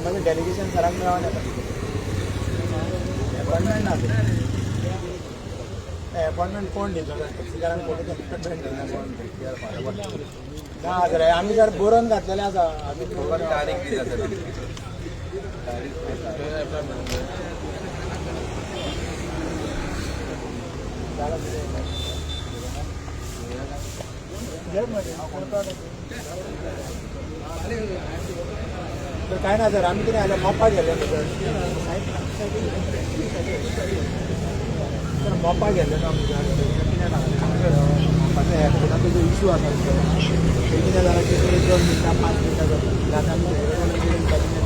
माझं डेलिगेशन सरांक मेळोन येता अपॉइंटमेंट ना अपॉइंटमेंट कोण दिता टॅक्सीकारांक कोण अपॉइंटमेंट दिना ना जर आमी जर बरोवन घातलेलें आसा आमी तारीख दिता तर काय ना सर आम्ही किती आता मोपा गेले सर मोपा गेले ना मोपाचा एअरपोर्टाचो जो इशू आसा ते कितें जालां की 2 मिनटां 5 मिनटां जाता आमी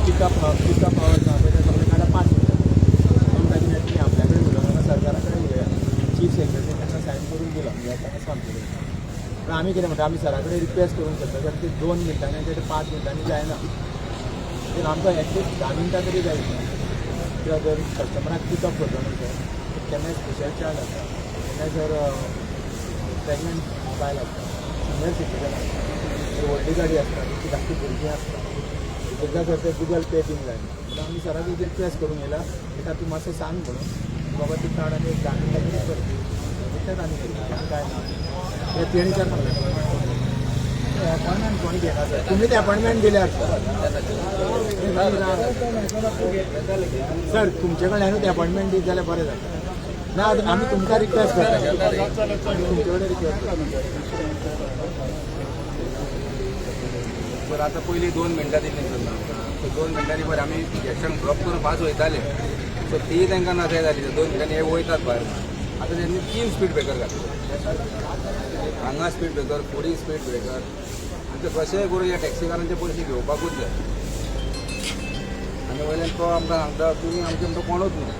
पिकअप पिकअप ना सगळे काडा 5 मिनटां कॅबिनेटनी आपल्या कडेन उलोवना सरकारा कडेन उलया चीफ सेक्रेटरी ताका सायन करून दिला ताका सांगतलें पण आमी कितें म्हणटा आमी सरा कडेन रिक्वेस्ट करूंक शकता जर ते 2 मिनटांनी ते 5 मिनटांनी जायना तर आमकां एटलीस्ट 10 मिनटां तरी जाय किंवा जर कस्टमराक पिकअप करता न्हू सर केन्नाय स्पेशल चार्ज आसता केन्नाय जर प्रेग्नंट बायल आसता सिनियर सिटीजन आसता व्हडली गाडी आसता ती धाकटी भुरगीं आसता एकदां जर ते गूगल पे बीन जायना तर आमी सराक एक रिक्वेस्ट करूंक येयला ताका तूं मातशें सांग म्हणून बाबा ती कार्ड आनी एक 10 मिनटां कितें करता तेच आमी करता काय ना हे तेणीच्यान अपॉइंटमेंट कोण घेना सर तुम्ही ते अपॉइंटमेंट दिले आसता सर तुमचे कडल्यानूच ते अपॉइंटमेंट दीत जाल्यार बरें जाता ना आमी तुमकां रिक्वेस्ट करता तुमचे कडेन रिक्वेस्ट करता बरं आता पयलीं 2 मिनटां दिल्लीं सर आमकां सो 2 मिनटांनी बरें आमी गॅस्टांक ड्रॉप करून पास वयताले सो ती तांकां नाका जाली 2 मिनटांनी हे वयतात भायर आतां तेंनी 3 स्पीड ब्रेकर घातले हांगा स्पीड ब्रेकर फुडें स्पीड ब्रेकर आनी कशेंय करून ह्या टॅक्सीकारांचे पयशे घेवपाकूच जाय आनी वयल्यान तो आमकां सांगता तुमी आमचे म्हणटा कोणूच न्हू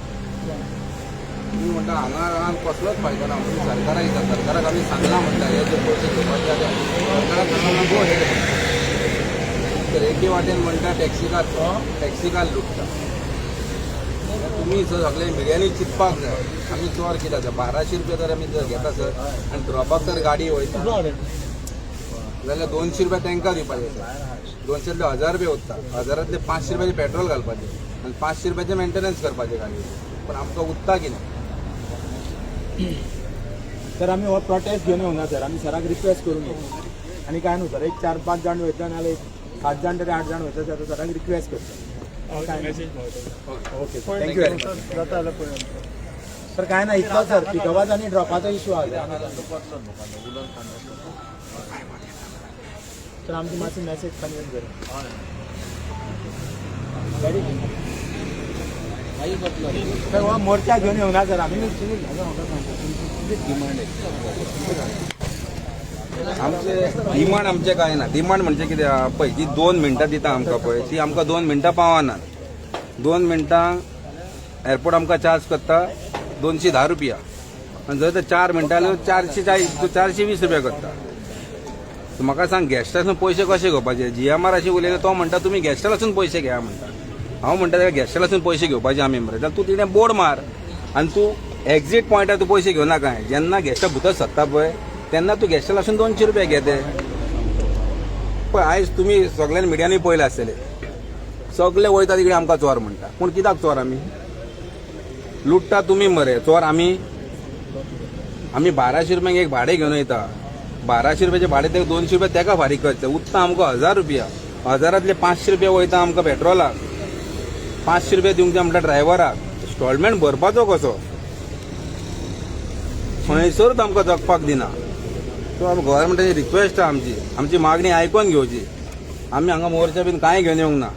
तुमी म्हणटा हांगा रावन कसलोच फायदो ना तुमी सरकाराक येता सरकाराक आमी सांगला म्हणटा हे जे पयशे घेवपाचे आसा सरकाराक सांगला गो हेड तर एके वाटेन म्हणटा टॅक्सीकार लुटता तुमी सगळे मिडियांनी चिंतपाक जाय आमी चोर कितें आसा 1200 रुपया जर आमी जर घेता सर आनी ड्रॉपाक जर गाडी वयता जाल्यार 200 रुपया तांकां दिवपाचे सर 200तले 1000 रुपया वता 1000तले 500 रुपयाचे पेट्रोल घालपाचें आनी 500 रुपयाचे मेंटेनन्स करपाचे गाडी पण आमकां उत्ता कितें सर आमी हो प्रोटेस्ट घेवन येवंक ना सर आमी सराक रिक्वेस्ट करून येवं आनी काय न्हू सर एक 4-5 जाण वयता नाल्यार 7 जाण तरी 8 जाण वयता सर सराक रिक्वेस्ट करता ओके थँक्यू वेरी मच जाता जाल्यार पळय सर काय ना इतलो सर पिकअपाचो आनी ड्रॉपाचो इशू आसा सर आमची मातशी मॅसेज कन्वेन कर सर हो मोर्चा घेवन येवंक ना सर आमी आमचे डिमांड आमचे काय ना डिमांड म्हणजे कितें आहा पळय जी 2 मिनटां दिता आमकां पळय ती आमकां 2 मिनटां पावना 2 मिनटां एअरपोर्ट आमकां चार्ज करता 210 रुपया आनी जर ते 4 मिनटां 420 रुपया करता म्हाका सांग गॅस्टासून पयशे कशे घेवपाचे GMR अशें उलयलें तो म्हणटा तुमी गॅस्टासून पयशे घेया म्हणटा हांव म्हणटा तेका गॅस्टासून पयशे घेवपाचे आमी मरे जाल्यार तूं तिणें बोर्ड मार आनी तूं एक्झीट पॉयंटार तूं पयशे घेवना काय जेन्ना गॅस्टा भितर सरता पळय तेन्ना तूं गॅस्टासून 200 रुपया घेते पळय आयज तुमी सगळ्यांनी मिडियांनी पळयलें आसतलें सगळे वयता तिकडे आमकां चोर म्हणटा पूण कित्याक चोर आमी लुट्टा तुमी मरे चोर आमी 1200 रुपयांक एक भाडें घेवन वयता 1200 रुपयाचें भाडें तेका 200 रुपया तेका फारीक करचें उत्ता आमकां 1000 रुपया 1000तले 500 रुपया वयता आमकां पेट्रोलाक 500 रुपया दिवंक जाय म्हणटा ड्रायव्हराक इन्स्टॉलमेंट भरपाचो कसो खंयसरूच आमकां जगपाक दिना सो आमी गोवोरमेंटाची रिक्वेस्ट आहा आमची मागणी आयकून घेवची आमी हांगा मोर्चा बीन कांय घेवन येवंक ना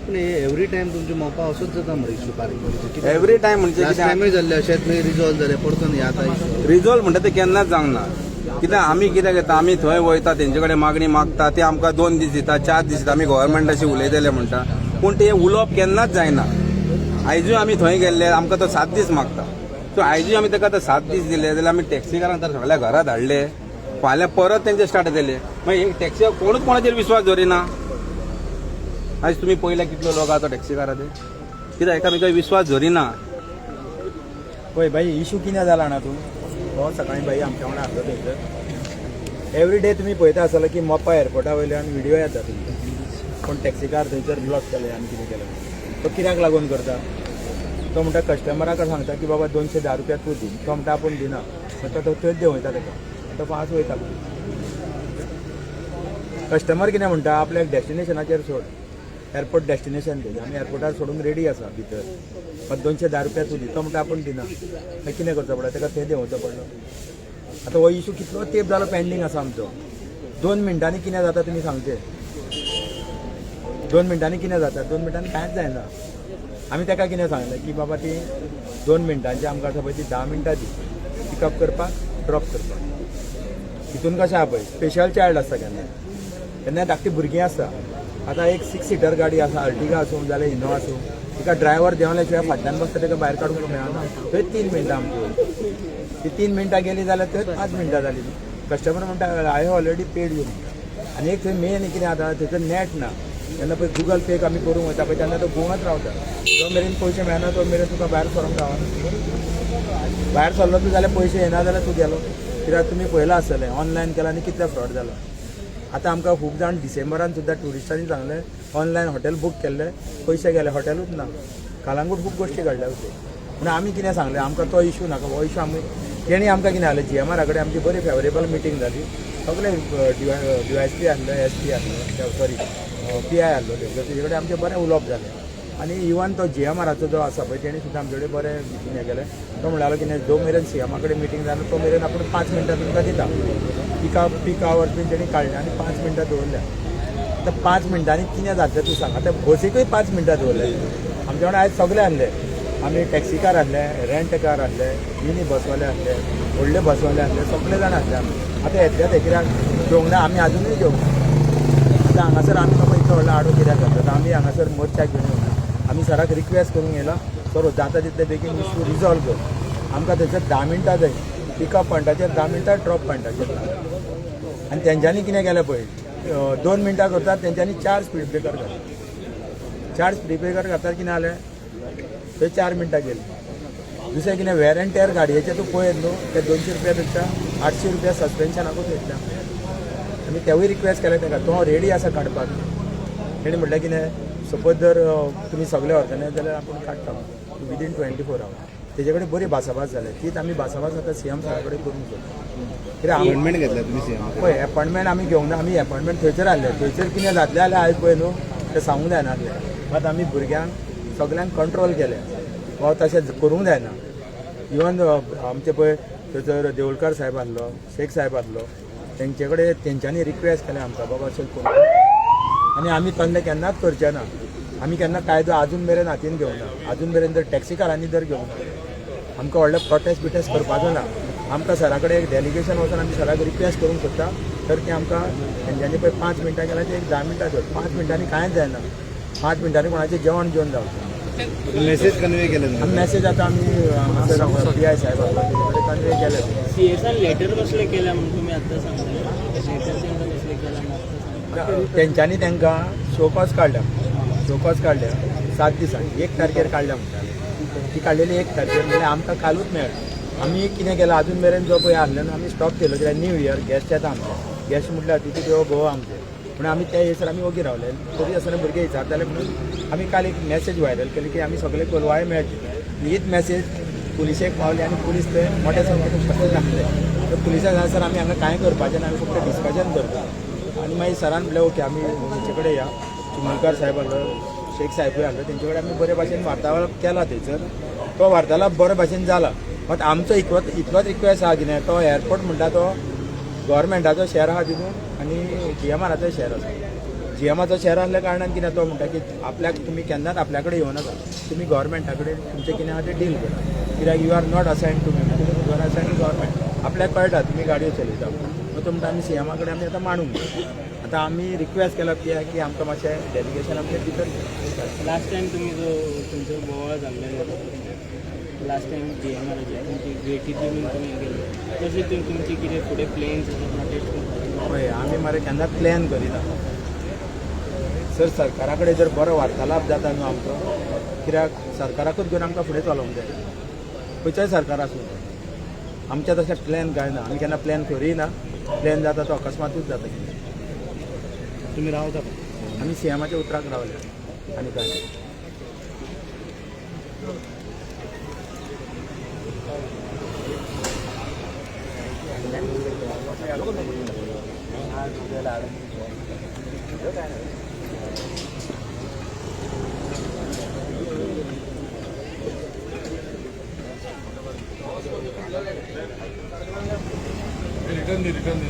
पण एवरी टायम तुमचे मोपा असोच जाता मरे इशू बारीक एवरी टायम म्हणजे कितें जाल्ले अशेंच मागीर रिजॉल्व जाले परतून हे आतां रिजॉल्व म्हणटा ते केन्नाच जावंक ना कित्याक आमी कितें घेता आमी थंय वयता तेंचे कडेन मागणी मागता ते आमकां 2 दीस दिता 4 दीस दिता आमी गोवोरमेंटाशी उलयतले म्हणटा पूण ते उलोवप केन्नाच जायना आयजूय आमी थंय गेल्ले आमकां तो 7 दीस मागता सो आयजूय आमी ताका 7 दीस दिले जाल्यार आमी टॅक्सीकारांक तर सगळ्या घरा धाडले फाल्यां परत तेंचे स्टार्ट जाले मागीर एक टॅक्सी कोणूच कोणाचेर विश्वास दवरिना आयज तुमी पळयल्या कितलो लोक आहा तो टॅक्सीकारा ते कित्याक एकामेकांक विश्वास दवरिना पळय भाई इशू कितें जाला ना तूं हो सकाळीं भाई आमच्या वांगडा आसलो थंयसर एवरी डे तुमी पळयता आसतलो की मोपा एअरपोर्टा वयल्यान व्हिडिओ येता तुमचे पण टॅक्सीकार थंयसर ब्लॉक केले आनी कितें केलें तो कित्याक लागून करता तो म्हणटा कस्टमराक सांगता की बाबा 210 रुपया तूं दी तो म्हणटा आपूण दिना तो थंयच देंवयता ताका तो फास्ट वयता कस्टमर कितें म्हणटा आपल्याक डॅस्टिनेशनाचेर सोड एअरपोर्ट डॅस्टिनेशन तेजें आमी एअरपोर्टार सोडूंक रेडी आसा भितर पण 210 रुपया तूं दी तो म्हणटा आपूण दिना मागीर कितें करचो पडटा ताका थंय देंवचो पडलो आतां हो इशू कितलो तेंप जालो पेंडींग आसा आमचो 2 मिनटांनी कितें जाता तुमी सांगचे 2 मिनटांनी कितें जाता 2 मिनटांनी कांयच जायना आमी ताका कितें सांगलें की बाबा ती 2 मिनटांची आमकां आसा पळय ती 10 मिनटां दी पिकअप करपाक ड्रॉप करपाक हितून कशें आहा पळय स्पेशल चायल्ड आसता केन्ना धाकटी भुरगीं आसता आतां एक 6 सीटर गाडी आसा अर्टिगा आसूं जाल्यार इनोवा आसूं तिका ड्रायव्हर देंवल्या शिवाय फाटल्यान बसता ताका भायर काडूंक मेळना थंय 3 मिनटां आमची ती 3 मिनटां गेली जाल्यार थंय 5 मिनटां जाली कस्टमर म्हणटा I have already paid you आनी एक थंय मेन कितें जाता थंयसर नेट ना तेन्ना पळय गुगल पे आमी करूंक वयता पळय तेन्ना तो घुंवत रावता जो मेरेन पयशे मेळना तो मेरेन तुका भायर सरोंक गावना भायर सरलो तूं जाल्यार पयशे येना जाल्यार तूं गेलो कित्याक तुमी पळयलां आसतलें ऑनलायन केलां आनी कितले फ्रॉड जालो आतां आमकां खूब जाण डिसेंबरान सुद्दां ट्युरिस्टांनी सांगलें ऑनलायन हॉटेल बूक केल्लें पयशे गेले हॉटेलूच ना कालांगूट खूब गोश्टी घडल्या अशें म्हणून आमी कितें सांगलें आमकां तो इशू नाका हो इशू आमी तेणी आमकां कितें जालें GMR कडेन आमची बरी फेवरेबल मिटींग जाली सगळे DYSP आहले SP आहलो सॉरी PI आहलो तेजे कडेन आमचें बरें उलोवप जालें आनी इवन तो GMRचो जो आसा पळय तेणी सुद्दां आमचे कडेन बरें हें केलें तो म्हणटालो कितें जो मेरेन CM कडेन मिटींग जालो तो मेरेन आपूण 5 मिनटां तुमकां दिता पीक आवर्स बीन तेणी काडले आनी 5 मिनटां दवरल्या आतां 5 मिनटांनी कितें जातलें तूं सांग आतां बसीकूय 5 मिनटां दवरले आमचे कडेन आयज सगळे आहले आमी टॅक्सी कार आहले रेंट कार आहले मिनी बसवाले आहले व्हडले बसवाले आहले सगळे जाण आहले आमी आतां येतल्या ते कित्याक घेवंक ना आमी आजुनूय घेवंक आतां हांगासर आमी बाबा इतलो व्हडलो आडो कित्याक करता आमी हांगासर मोर्चाक घेवन येवना आमी सराक रिक्वेस्ट करूंक येयला सर जाता तितले बेगीन इशू रिजॉल्व कर आमकां थंयसर 10 मिनटां जाय पिकअप पॉयंटाचेर 10 मिनटां ड्रॉप पॉयंटाचेर आनी तेंच्यांनी कितें केलें पळय 2 मिनटां करतात तेंच्यांनी 4 स्पीड ब्रेकर घातले 4 स्पीड ब्रेकर घातल्यार कितें जालें थंय 4 मिनटां गेली दुसरें कितें वेर एंड टेर गाडयेचें तूं पळयत न्हू ते 200 रुपया पेक्षा 800 रुपया सस्पेन्शनाकूच घेतल्या आमी तेवूय रिक्वेस्ट केलें ताका तो रेडी आसा काडपाक तेणी म्हटलें कितें सपोज जर तुमी सगळे व्हरतले जाल्यार आपूण काडटा विदीन 24 आवर्स तेजे कडेन बरी भासाभास जाल्या तीच आमी भासाभास आतां CM सारा कडेन करूंक सोदता कित्याक अपॉइंटमेंट घेतला तुमी CM पळय अपॉइंटमेंट आमी घेवंक ना आमी अपॉइंटमेंट थंयसर आहले थंयसर कितें जातलें जाल्यार आयज पळय न्हू तें सांगूंक जायना आहलें मात आमी भुरग्यांक सगळ्यांक कंट्रोल केलें वा तशें करूंक जायना इवन आमचे पळय थंयसर देवळकार साहेब आहलो शेख साहेब आहलो तेंचे कडेन तेंच्यांनी रिक्वेस्ट केलें आमकां बाबा अशें करूं आनी आमी तसलें केन्नाच करचें ना आमी केन्ना कायदो आजून मेरेन हातीन घेवंक ना आजून मेरेन जर टॅक्सी कारांनी जर घेवंक ना आमकां व्हडलें प्रोटेस्ट बिटेस्ट करपाचो ना आमकां सरा कडेन एक डेलिगेशन वचून आमी सराक रिक्वेस्ट करूंक सोदता तर ती आमकां तेंच्यांनी पळय 5 मिनटां केल्यार ते एक 10 मिनटां धर 5 मिनटांनी कांयच जायना 5 मिनटांनी कोणाचें जेवण जेवन जावचें मेसेज कन्वे केलं आमी मेसेज आतां आमी PI साहेब आसा तेजे कडेन कन्वे केलें CSन लेटर कसले केल्या म्हणून तुमी आतां सांगता लेटर तेंकां कसले केल्या म्हणून तेंच्यांनी तांकां शोकॉज काडल्या 7 दिसांनी 1 तारखेर काडल्या म्हणटाले ती काडलेली 1 तारखेर म्हणजे आमकां कालूच मेळ्ळें आमी कितें केलां आजून मेरेन जो पळय आहले न्हू आमी स्टॉप केलो कित्याक न्यू इयर गॅस्ट येता आमचे गॅस्ट म्हटल्यार तिथे देव भोव आमचे म्हणून आमी त्या हेसर आमी ओगी रावले तरी आसतना भुरगे विचारताले म्हणून आमी काल एक मॅसेज व्हायरल केली की आमी सगळे कोलवाळे मेळचे हीच मॅसेज पुलिशेक पावली आनी पुलीस थंय मोठ्या संख्येन फस्ट घातले तर पुलिसाक जाय सर आमी हांगा कांय करपाचें ना आमी फक्त डिस्कशन करता आनी मागीर सरान म्हणलें ओके आमी तेंचे कडेन या चिमणकार साहेब आहलो शेख साहेबूय आहलो तेंचे कडेन आमी बरे भाशेन वार्तालाप केला थंयसर तो वार्तालाप बरे भाशेन जाला बट आमचो इतलोच रिक्वेस्ट आहा कितें तो एअरपोर्ट म्हणटा तो गव्हर्मेंटाचो शेअर आहा तितून आनी GMRचो शेअर आसा GMRचो शेअर आसल्या कारणान कितें तो म्हणटा की आपल्याक तुमी केन्नाच आपल्या कडेन येवं नाका तुमी गव्हर्मेंटा कडेन तुमचें कितें आहा तें डील करा कित्याक you are not assigned to me you are assigned to government आपल्याक कळटा तुमी गाडयो चलयता सो तो म्हणटा आमी CM कडेन आमी आतां मांडूंक आतां आमी रिक्वेस्ट केला की आमकां मातशें डेलिगेशन आमचें भितर लास्ट टायम तुमी जो तुमचो बोवाळ जाल्लो लास्ट टायम GMRचे तुमची भेटीची बीन तुमी गेले तशें तुमची कितें फुडें प्लॅन्स आसा प्रोटेस्ट करपाचे पळय आमी मरे केन्नाच प्लॅन करिना सर सरकारा कडेन जर बरो वार्तालाप जाता न्हू आमचो कित्याक सरकाराकूच घेवन आमकां फुडें चलोवंक जाय खंयच्याय सरकार आसूं आमच्या तशें प्लॅन कांय ना आमी केन्ना प्लॅन करिना प्लॅन जाता तो अकस्मातूच जाता तुम्ही रावता आम्ही सियामाच्या उतराक रावले आणि काय रिटर्न